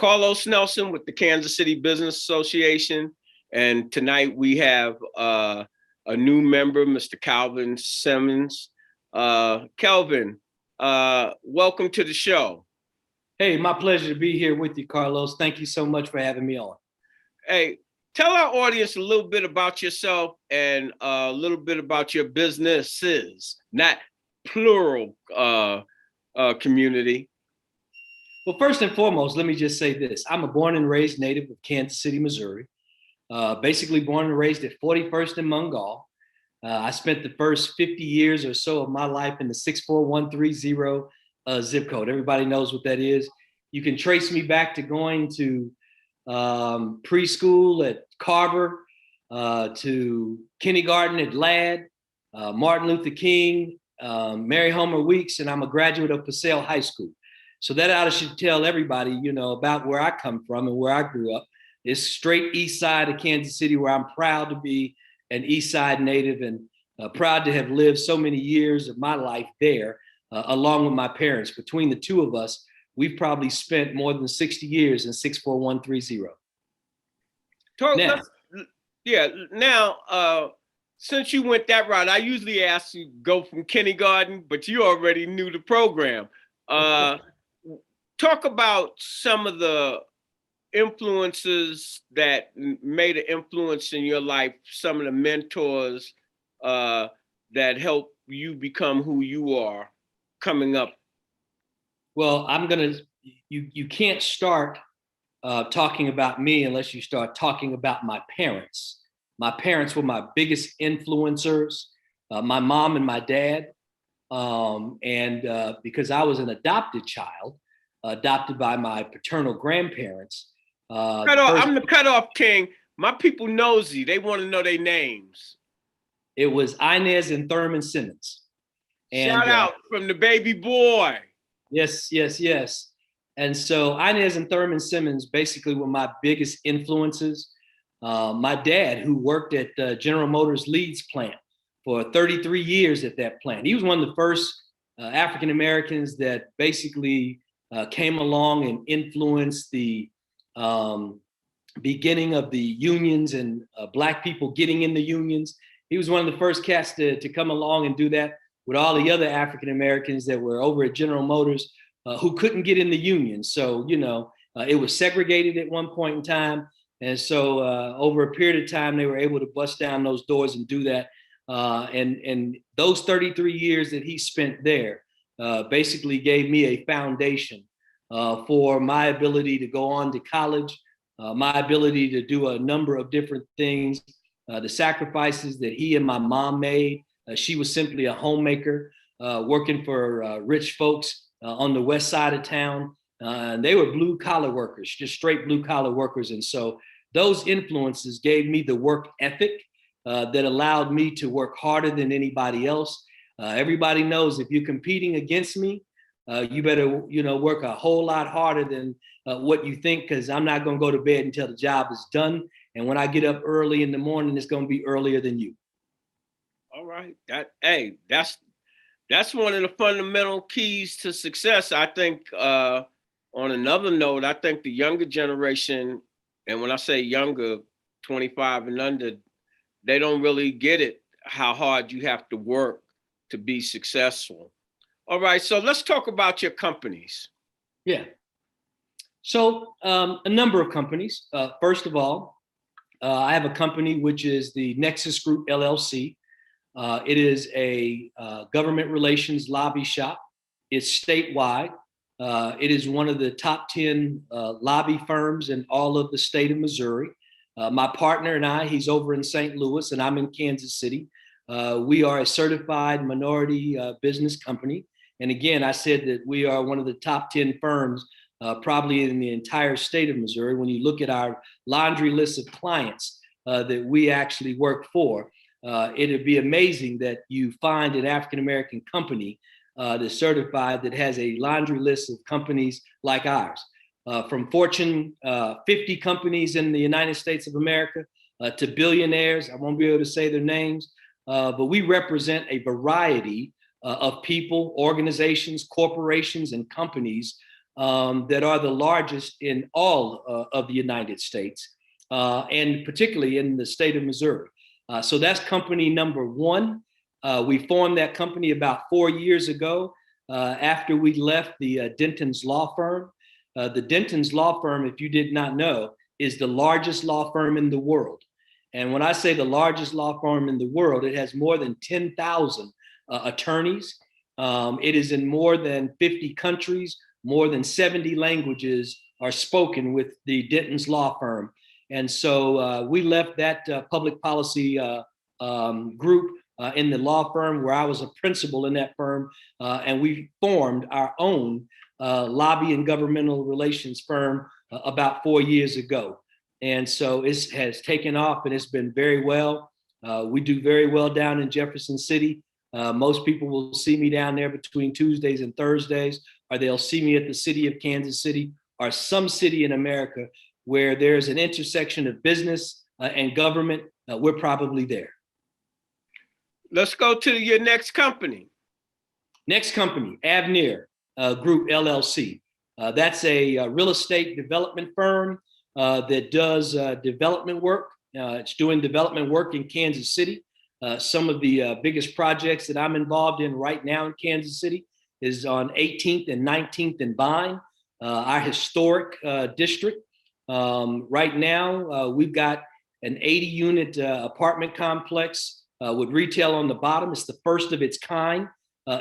Carlos Nelson with the Kansas City Business Association. And tonight we have a new member, Mr. Kelvin Simmons. Kelvin, welcome to the show. Hey, my pleasure to be here with you, Carlos. Thank you so much for having me on. Hey, tell our audience a little bit about yourself and a little bit about your businesses, not plural community. Well, first and foremost, let me just say this. I'm a born and raised native of Kansas City, Missouri. Basically born and raised at 41st and Mungal. I spent the first 50 years or so of my life in the 64130 zip code. Everybody knows what that is. You can trace me back to going to preschool at Carver, to kindergarten at Ladd, Martin Luther King, Mary Homer Weeks, and I'm a graduate of Passaic High School. So that ought to should tell everybody, you know, about where I come from and where I grew up. It's straight east side of Kansas City, where I'm proud to be an east side native and proud to have lived so many years of my life there, along with my parents. Between the two of us, we've probably spent more than 60 years in 64130. Now, since you went that route, I usually ask you to go from kindergarten, but you already knew the program. Talk about some of the influences that made an influence in your life, some of the mentors that helped you become who you are coming up. Well, you can't start talking about me unless you start talking about my parents. My parents were my biggest influencers, my mom and my dad. Because I was an adopted child, adopted by my paternal grandparents. I'm the cutoff king. My people nosy. They want to know their names. It was Inez and Thurman Simmons. Shout out from the baby boy. Yes. And so Inez and Thurman Simmons basically were my biggest influences. My dad, who worked at General Motors Leeds plant for 33 years at that plant. He was one of the first African-Americans that basically came along and influenced the beginning of the unions and Black people getting in the unions. He was one of the first cats to come along and do that with all the other African-Americans that were over at General Motors who couldn't get in the union. So, you know, it was segregated at one point in time. And so over a period of time, they were able to bust down those doors and do that. And those 33 years that he spent there basically gave me a foundation for my ability to go on to college, my ability to do a number of different things, the sacrifices that he and my mom made. She was simply a homemaker working for rich folks on the west side of town. And they were blue collar workers, just straight blue collar workers. And so those influences gave me the work ethic that allowed me to work harder than anybody else. Everybody knows if you're competing against me, you better, you know, work a whole lot harder than what you think, because I'm not going to go to bed until the job is done. And when I get up early in the morning, it's going to be earlier than you. All right. That's one of the fundamental keys to success. I think on another note, I think the younger generation, and when I say younger, 25 and under, they don't really get it, how hard you have to work to be successful. All right, so let's talk about your companies. Yeah. So a number of companies. First of all, I have a company which is the Nexus Group LLC. It is a government relations lobby shop. It's statewide. It is one of the top 10 lobby firms in all of the state of Missouri. My partner and I, he's over in St. Louis and I'm in Kansas City. We are a certified minority business company. And again, I said that we are one of the top 10 firms probably in the entire state of Missouri. When you look at our laundry list of clients that we actually work for, it'd be amazing that you find an African-American company that's certified that has a laundry list of companies like ours. From Fortune 50 companies in the United States of America to billionaires. I won't be able to say their names, but we represent a variety of people, organizations, corporations, and companies that are the largest in all of the United States, and particularly in the state of Missouri. So that's company number one. We formed that company about 4 years ago after we left the Denton's law firm. The Denton's law firm, if you did not know, is the largest law firm in the world. And when I say the largest law firm in the world, it has more than 10,000 attorneys. It is in more than 50 countries. More than 70 languages are spoken with the Denton's law firm. And so we left that public policy group in the law firm where I was a principal in that firm. And we formed our own lobby and governmental relations firm about 4 years ago. And so it has taken off and it's been very well. We do very well down in Jefferson City. Most people will see me down there between Tuesdays and Thursdays, or they'll see me at the city of Kansas City or some city in America where there's an intersection of business and government. We're probably there. Let's go to your next company. Next company, Avenir Group LLC. That's a real estate development firm that does development work. It's doing development work in Kansas City. Some of the biggest projects that I'm involved in right now in Kansas City is on 18th and 19th and Vine, our historic district. Right now, we've got an 80-unit apartment complex with retail on the bottom. It's the first of its kind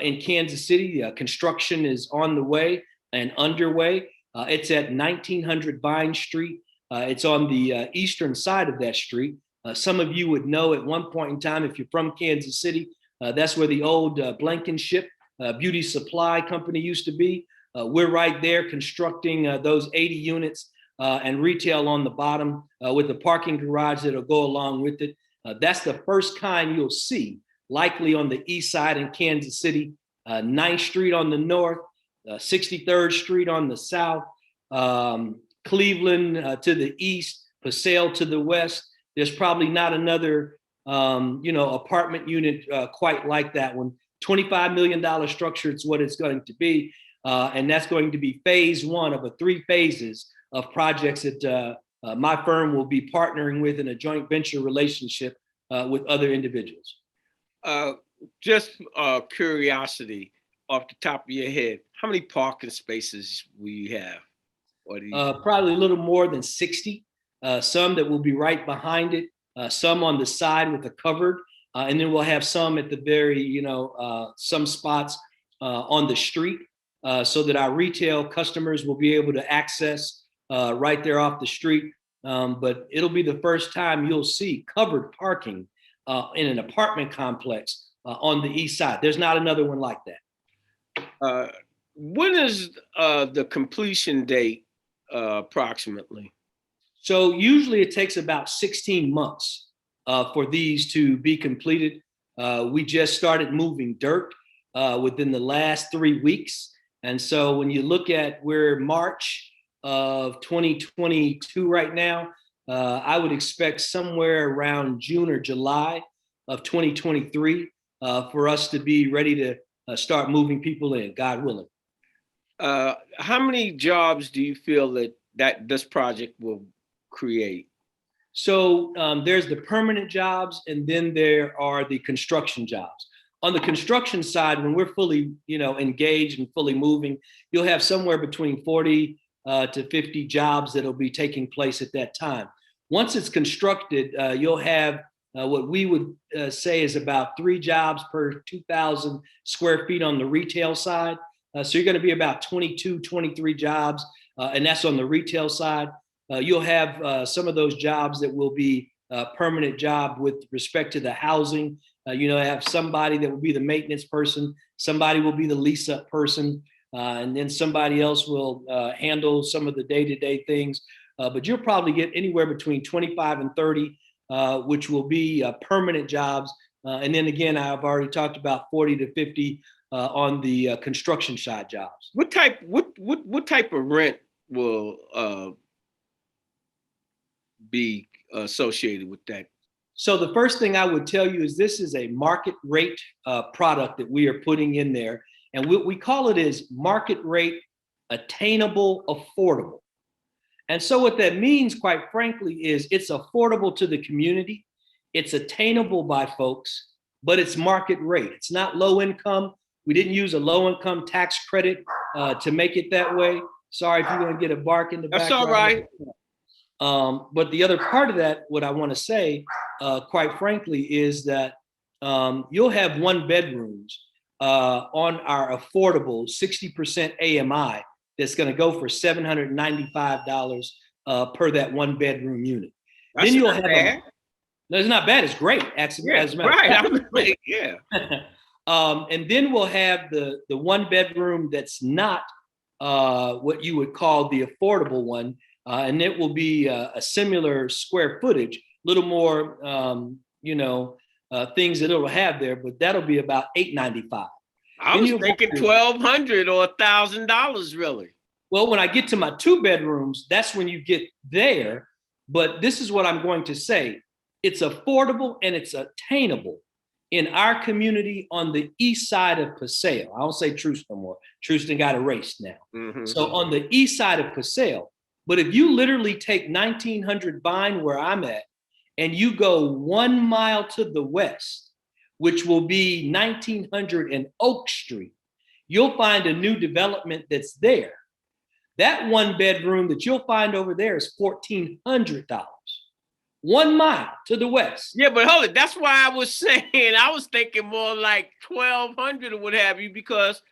in Kansas City. Construction is on the way and underway. It's at 1900 Vine Street. It's on the eastern side of that street. Some of you would know at one point in time, if you're from Kansas City, that's where the old Blankenship beauty supply company used to be. We're right there constructing those 80 units and retail on the bottom with the parking garage that'll go along with it. That's the first kind you'll see, likely on the east side in Kansas City, 9th Street on the north, 63rd Street on the south, Cleveland to the east, Paseo to the west. There's probably not another, apartment unit quite like that one. $25 million structure, it's what it's going to be. And that's going to be phase one of 3 phases of projects that my firm will be partnering with in a joint venture relationship with other individuals. Just curiosity, off the top of your head, how many parking spaces will you have? Probably a little more than 60. Some that will be right behind it, some on the side with a covered, and then we'll have some at the very, some spots on the street so that our retail customers will be able to access right there off the street. But it'll be the first time you'll see covered parking in an apartment complex on the east side. There's not another one like that. When is the completion date approximately? So usually it takes about 16 months for these to be completed. We just started moving dirt within the last 3 weeks. And so when you look at we're March of 2022 right now, I would expect somewhere around June or July of 2023 for us to be ready to start moving people in, God willing. How many jobs do you feel that this project will create? So there's the permanent jobs, and then there are the construction jobs. On the construction side, when we're fully, engaged and fully moving, you'll have somewhere between 40 to 50 jobs that'll be taking place at that time. Once it's constructed, you'll have what we would say is about 3 jobs per 2,000 square feet on the retail side. So you're going to be about 22, 23 jobs, and that's on the retail side. You'll have some of those jobs that will be permanent job with respect to the housing. Have somebody that will be the maintenance person, somebody will be the lease up person, and then somebody else will handle some of the day-to-day things. But you'll probably get anywhere between 25 and 30, which will be permanent jobs. And then again, I've already talked about 40 to 50 on the construction side jobs. What type of rent will be associated with that? So the first thing I would tell you is this is a market rate product that we are putting in there. And what we call it is market rate attainable, affordable. And so what that means, quite frankly, is it's affordable to the community, it's attainable by folks, but it's market rate. It's not low income. We didn't use a low income tax credit to make it that way. Sorry if you're going to get a bark in the background. That's all right. But the other part of that, what I want to say, quite frankly, is that you'll have one bedrooms on our affordable 60% AMI that's going to go for $795 per that one bedroom unit. That's then you'll not have bad. no, it's not bad. It's great. Actually, Yeah, as a matter of right. fact. Yeah. And then we'll have the one bedroom that's not what you would call the affordable one, and it will be a similar square footage, a little more, things that it'll have there, but that'll be about $895. I was thinking $1,200 or $1,000, really. Well, when I get to my two bedrooms, that's when you get there. But this is what I'm going to say. It's affordable and it's attainable in our community on the east side of Paseo. I don't say Troost no more. Troost got erased now. Mm-hmm. So on the east side of Paseo. But if you literally take 1900 Vine, where I'm at, and you go 1 mile to the west, which will be 1900 and Oak Street, you'll find a new development that's there. That one bedroom that you'll find over there is $1,400. 1 mile to the west. Yeah, but hold it. That's why I was saying, I was thinking more like 1,200 or what have you, because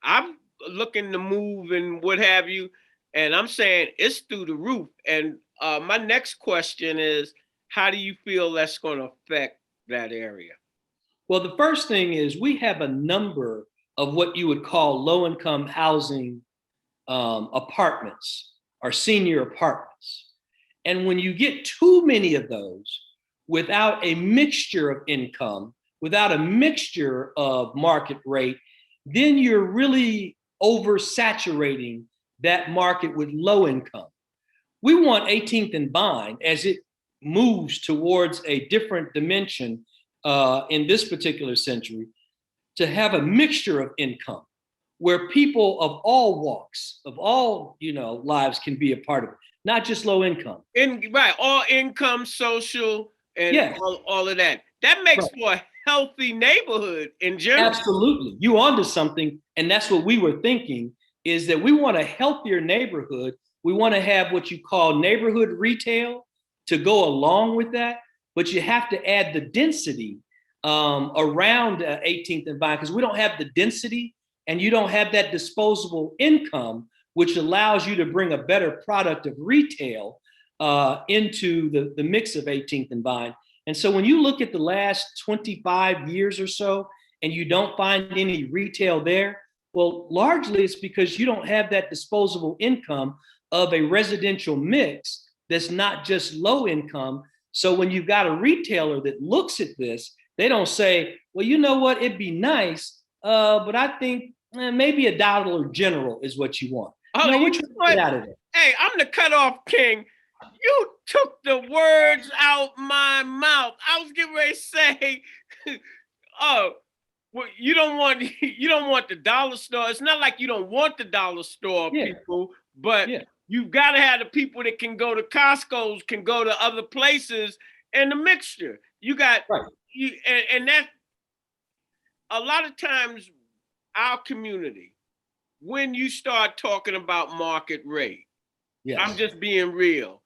I'm looking to move and what have you. And I'm saying it's through the roof. And my next question is, how do you feel that's going to affect that area? Well, the first thing is we have a number of what you would call low-income housing apartments or senior apartments. And when you get too many of those without a mixture of income, without a mixture of market rate, then you're really oversaturating that market with low income. We want 18th and Vine, as it moves towards a different dimension in this particular century, to have a mixture of income where people of all walks, of all lives can be a part of it, not just low income. Right, all income, social, and all of that. That makes for a healthy neighborhood in general. Absolutely, you onto something, and that's what we were thinking. Is that we want a healthier neighborhood. We want to have what you call neighborhood retail to go along with that, but you have to add the density around 18th and Vine, because we don't have the density and you don't have that disposable income, which allows you to bring a better product of retail into the mix of 18th and Vine. And so when you look at the last 25 years or so and you don't find any retail there, well, largely it's because you don't have that disposable income of a residential mix that's not just low income. So when you've got a retailer that looks at this, they don't say, well, you know what, it'd be nice, but I think maybe a Dollar General is what you want. Oh, you know what? Out of it. Hey, I'm the cutoff king. You took the words out my mouth. I was getting ready to say, oh, well, you don't want the dollar store. It's not like you don't want the dollar store people, but you've got to have the people that can go to Costco's, can go to other places, and the mixture. You got and that a lot of times our community, when you start talking about market rate, I'm just being real.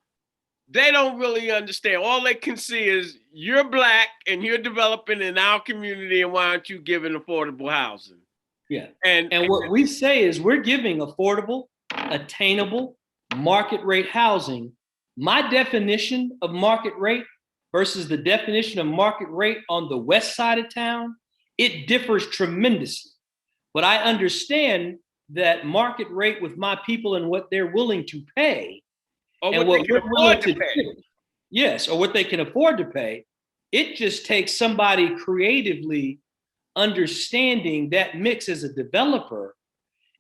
They don't really understand. All they can see is you're Black and you're developing in our community, and why aren't you giving affordable housing? Yeah. And what we say is we're giving affordable, attainable, market rate housing. My definition of market rate versus the definition of market rate on the west side of town, it differs tremendously. But I understand that market rate with my people and what they're willing to pay, or what they can afford to pay. Yes, or what they can afford to pay. It just takes somebody creatively understanding that mix as a developer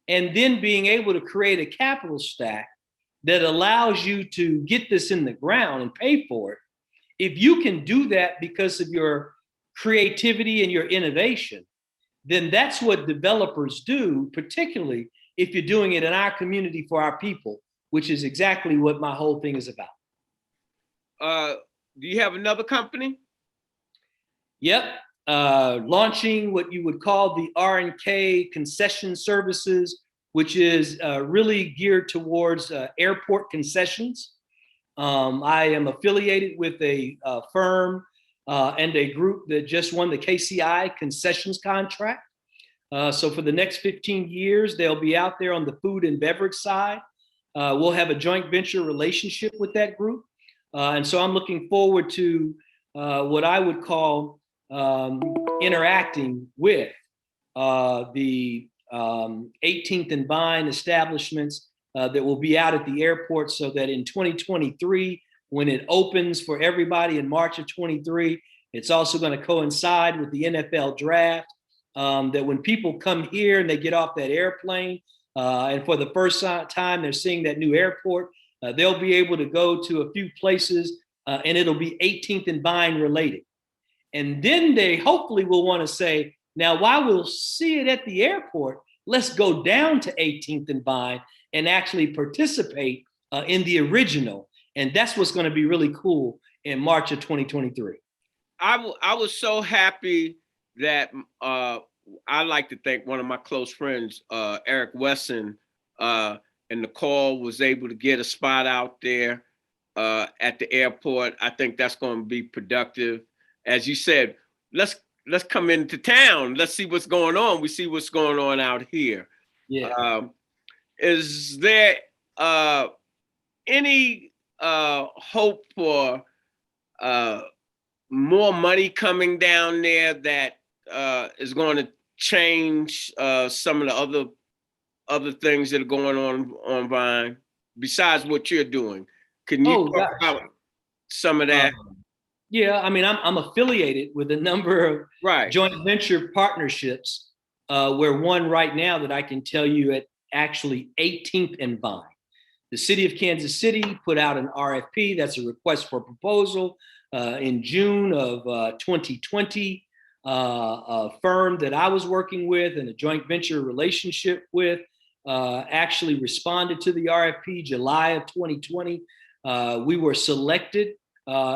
and then being able to create a capital stack that allows you to get this in the ground and pay for it. If you can do that because of your creativity and your innovation, then that's what developers do, particularly if you're doing it in our community for our people, which is exactly what my whole thing is about. Do you have another company? Yep. Launching what you would call the R&K concession services, which is really geared towards airport concessions. I am affiliated with a firm and a group that just won the KCI concessions contract. So for the next 15 years, they'll be out there on the food and beverage side. We'll have a joint venture relationship with that group. And so I'm looking forward to what I would call interacting with the 18th and Vine establishments that will be out at the airport, so that in 2023, when it opens for everybody in March of 23, it's also going to coincide with the NFL draft. That when people come here and they get off that airplane, and for the first time they're seeing that new airport, they'll be able to go to a few places and it'll be 18th and Vine related. And then they hopefully will want to say, now while we'll see it at the airport, let's go down to 18th and Vine and actually participate in the original. And that's what's going to be really cool in March of 2023. I was so happy that I like to thank one of my close friends, Eric Wesson, and Nicole was able to get a spot out there at the airport. I think that's going to be productive. As you said, let's come into town. Let's see what's going on. We see what's going on out here. Yeah. Is there any hope for more money coming down there that is going to change some of the other things that are going on Vine besides what you're doing? Can you talk about some of that? Yeah, I mean, I'm affiliated with a number of joint venture partnerships, where one right now that I can tell you at actually 18th and Vine. The city of Kansas City put out an RFP, that's a request for proposal, in June of 2020. A firm that I was working with and a joint venture relationship with actually responded to the RFP July of 2020. We were selected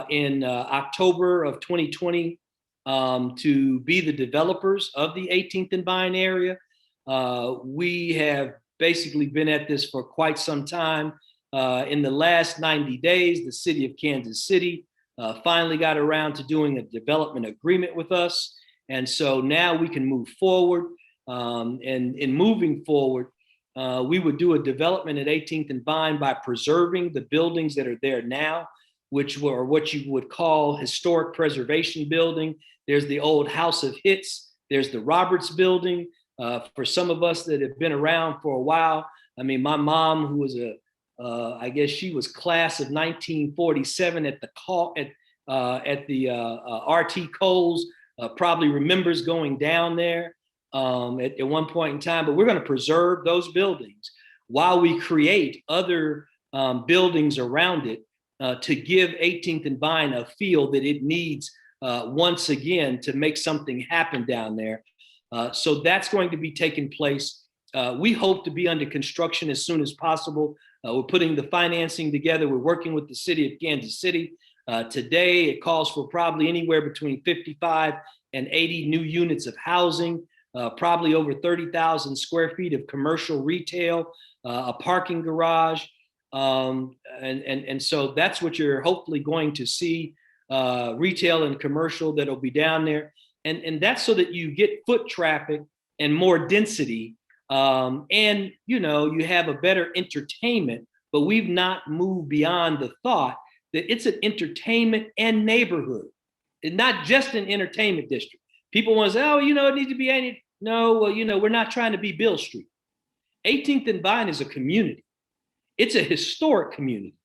in October of 2020 to be the developers of the 18th and Vine area. We have basically been at this for quite some time. In the last 90 days, the city of Kansas City finally got around to doing a development agreement with us. And so now we can move forward. And in moving forward, we would do a development at 18th and Vine by preserving the buildings that are there now, which were what you would call historic preservation building. There's the old House of Hits. There's the Roberts building. For some of us that have been around for a while, I mean, my mom, who was I guess she was class of 1947 at the RT Coles, probably remembers going down there at one point in time. But we're going to preserve those buildings while we create other buildings around it to give 18th and Vine a feel that it needs once again to make something happen down there. So that's going to be taking place. We hope to be under construction as soon as possible. We're putting the financing together. We're working with the city of Kansas City. Today, it calls for probably anywhere between 55 and 80 new units of housing, probably over 30,000 square feet of commercial retail, a parking garage. And so that's what you're hopefully going to see, retail and commercial that'll be down there. And that's so that you get foot traffic and more density. And, you know, you have a better entertainment, but we've not moved beyond the thought that it's an entertainment and neighborhood, and not just an entertainment district. People want to say, oh, you know, it needs to be any. No, well, you know, we're not trying to be Bill Street. 18th and Vine is a community. It's a historic community,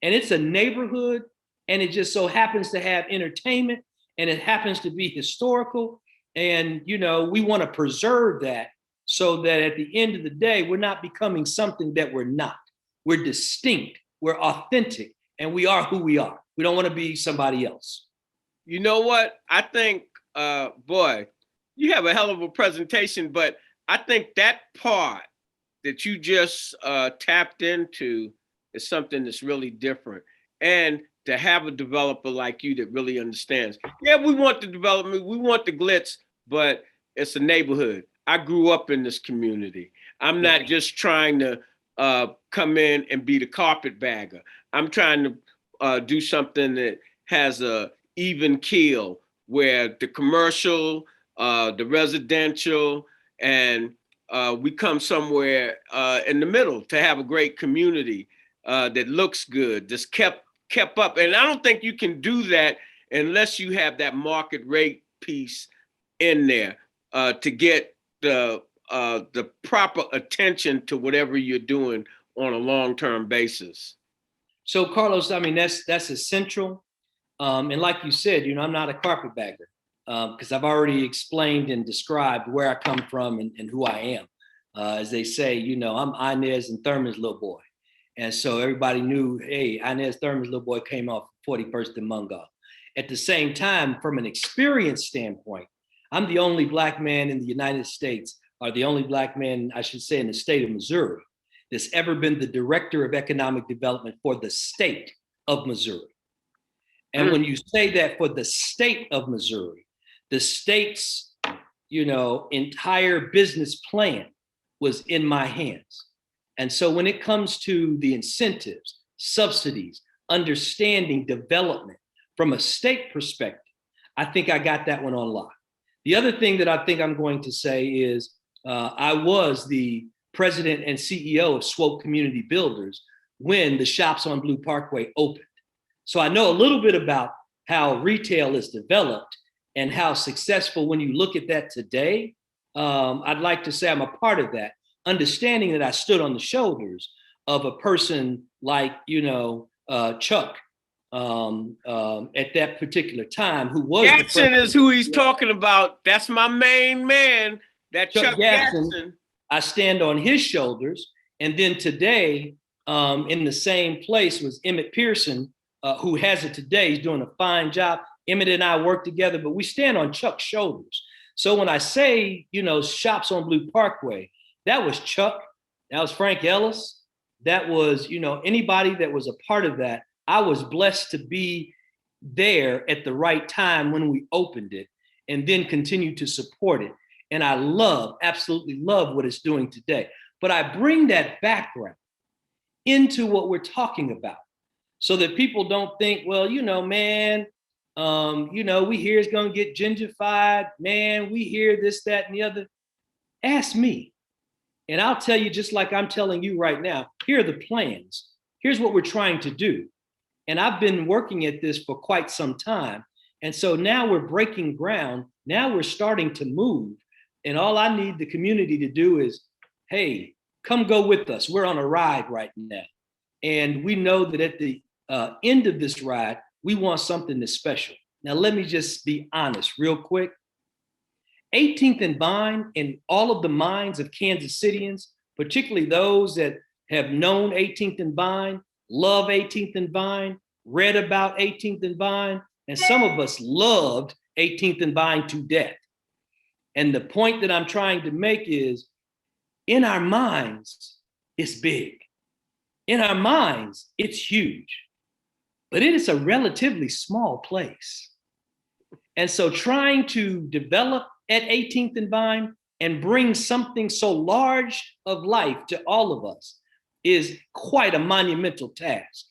and it's a neighborhood, and it just so happens to have entertainment, and it happens to be historical. And, you know, we want to preserve that so that at the end of the day, we're not becoming something that we're not. We're distinct, we're authentic, and we are who we are. We don't want to be somebody else. You know what? I think, boy, you have a hell of a presentation, but I think that part that you just tapped into is something that's really different. And to have a developer like you that really understands. Yeah, we want the development, we want the glitz, but it's a neighborhood. I grew up in this community. I'm not just trying to come in and be the carpetbagger. I'm trying to do something that has a even keel where the commercial, the residential, and we come somewhere in the middle to have a great community that looks good, that's kept up. And I don't think you can do that unless you have that market rate piece in there to get the proper attention to whatever you're doing on a long-term basis. So Carlos, I mean, that's essential. And like you said, I'm not a carpetbagger because I've already explained and described where I come from and who I am. As they say, I'm Inez and Thurman's little boy. And so everybody knew, hey, Inez Thurman's little boy came off 41st and Mungo. At the same time, from an experience standpoint, I'm the only Black man in the United States, or the only Black man, I should say, in the state of Missouri, that's ever been the director of economic development for the state of Missouri. And when you say that for the state of Missouri, the state's, entire business plan was in my hands. And so when it comes to the incentives, subsidies, understanding development from a state perspective, I think I got that one on lock. The other thing that I think I'm going to say is I was the president and CEO of Swope Community Builders when the shops on Blue Parkway opened. So I know a little bit about how retail is developed and how successful when you look at that today. I'd like to say I'm a part of that, understanding that I stood on the shoulders of a person like, Chuck at that particular time, who was Jackson is who he's talking about. That's my main man, that Chuck Jackson. I stand on his shoulders. And then today, in the same place was Emmett Pearson, who has it today. He's doing a fine job. Emmett and I work together, but we stand on Chuck's shoulders. So when I say, shops on Blue Parkway, that was Chuck, that was Frank Ellis, that was, anybody that was a part of that. I was blessed to be there at the right time when we opened it and then continue to support it. And I absolutely love what it's doing today. But I bring that background into what we're talking about so that people don't think, well, man, we hear it's going to get gentrified. Man, we hear this, that, and the other. Ask me. And I'll tell you, just like I'm telling you right now, here are the plans. Here's what we're trying to do. And I've been working at this for quite some time. And so now we're breaking ground. Now we're starting to move. And all I need the community to do is, hey, come go with us. We're on a ride right now. And we know that at the end of this ride, we want something that's special. Now, let me just be honest real quick. 18th and Vine and all of the minds of Kansas Cityans, particularly those that have known 18th and Vine, love 18th and Vine, read about 18th and Vine, and some of us loved 18th and Vine to death. And the point that I'm trying to make is, in our minds, it's big. In our minds, it's huge. But it is a relatively small place. And so trying to develop at 18th and Vine and bring something so large of life to all of us is quite a monumental task.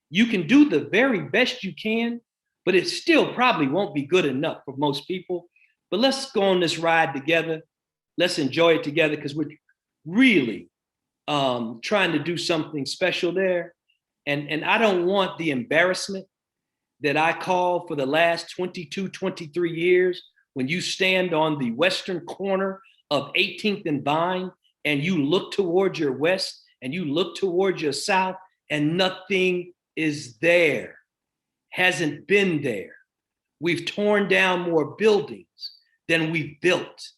You can do the very best you can, but it still probably won't be good enough for most people. But let's go on this ride together. Let's enjoy it together, because we're really trying to do something special there. And I don't want the embarrassment that I call for the last 22, 23 years, when you stand on the western corner of 18th and Vine and you look towards your west and you look towards your south and nothing is there, hasn't been there. We've torn down more buildings than we've built.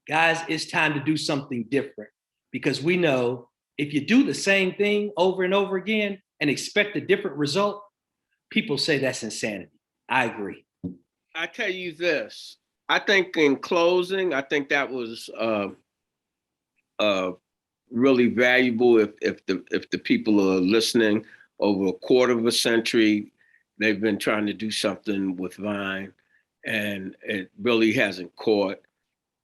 Guys, it's time to do something different, because we know if you do the same thing over and over again and expect a different result, people say that's insanity. I agree. I tell you this, I think in closing, I think that was really valuable if the people are listening. Over a quarter of a century, they've been trying to do something with Vine, and it really hasn't caught.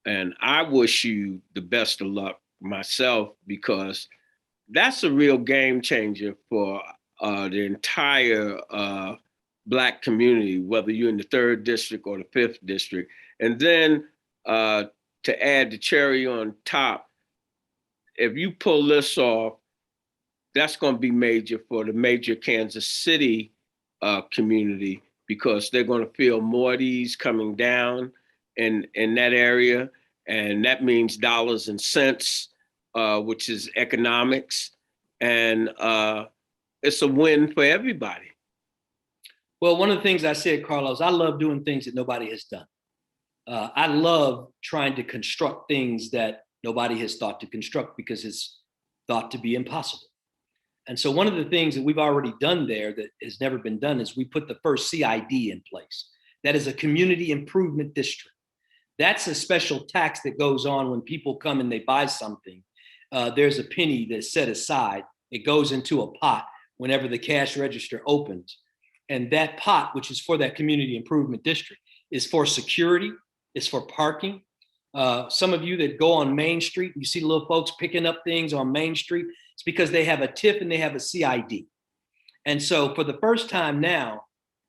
And I wish you the best of luck myself, because that's a real game changer for the entire Black community, whether you're in the 3rd district or the 5th district. And then to add the cherry on top, if you pull this off, that's going to be major for the major Kansas City community, because they're going to feel more at ease coming down in that area. And that means dollars and cents, which is economics. And it's a win for everybody. Well, one of the things I said, Carlos, I love doing things that nobody has done. I love trying to construct things that nobody has thought to construct, because it's thought to be impossible. And so one of the things that we've already done there that has never been done is we put the first CID in place. That is a community improvement district. That's a special tax that goes on when people come and they buy something. There's a penny that's set aside. It goes into a pot whenever the cash register opens. And that pot, which is for that community improvement district, is for security, it's for parking. Some of you that go on Main Street, you see the little folks picking up things on Main Street. It's because they have a TIF and they have a CID. And so for the first time now,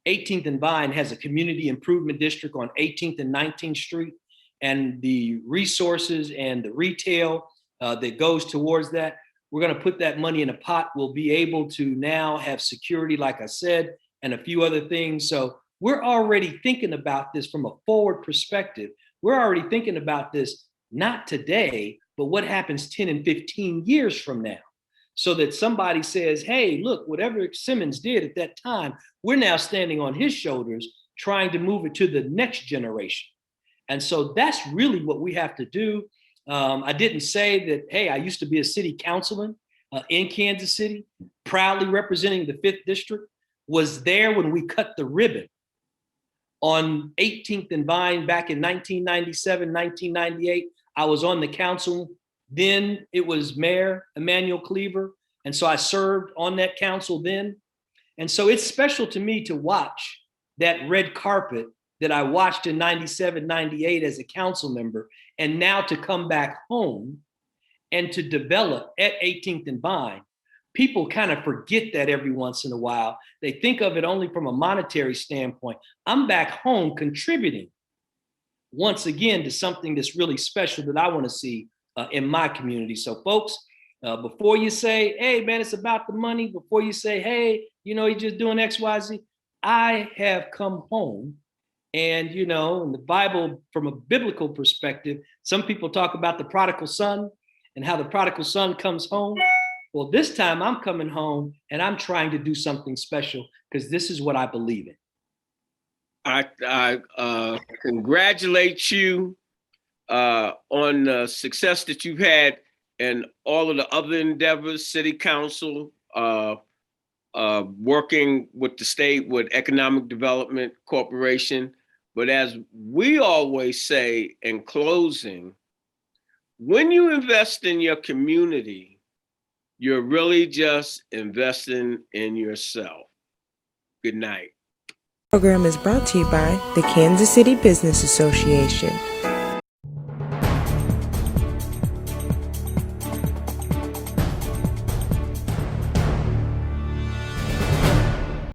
18th and Vine has a community improvement district on 18th and 19th Street. And the resources and the retail that goes towards that, we're going to put that money in a pot. We'll be able to now have security, like I said, and a few other things. So we're already thinking about this from a forward perspective. We're already thinking about this, not today, but what happens 10 and 15 years from now. So that somebody says, hey, look, whatever Simmons did at that time, we're now standing on his shoulders, trying to move it to the next generation. And so that's really what we have to do. I didn't say that, hey, I used to be a city councilman in Kansas City, proudly representing the 5th district, was there when we cut the ribbon on 18th and Vine back in 1997, 1998. I was on the council. Then it was Mayor Emanuel Cleaver. And so I served on that council then. And so it's special to me to watch that red carpet that I watched in 97, 98 as a council member, and now to come back home and to develop at 18th and Vine. People kind of forget that every once in a while. They think of it only from a monetary standpoint. I'm back home contributing once again to something that's really special that I want to see in my community. So folks, before you say, hey man, it's about the money, before you say, hey, you're just doing X, Y, Z, I have come home. And, in the Bible, from a biblical perspective, some people talk about the prodigal son and how the prodigal son comes home. Well, this time I'm coming home and I'm trying to do something special, because this is what I believe in. I congratulate you on the success that you've had in all of the other endeavors, city council, working with the state, with Economic Development Corporation. But as we always say in closing, when you invest in your community, you're really just investing in yourself. Good night. The program is brought to you by the Kansas City Business Association.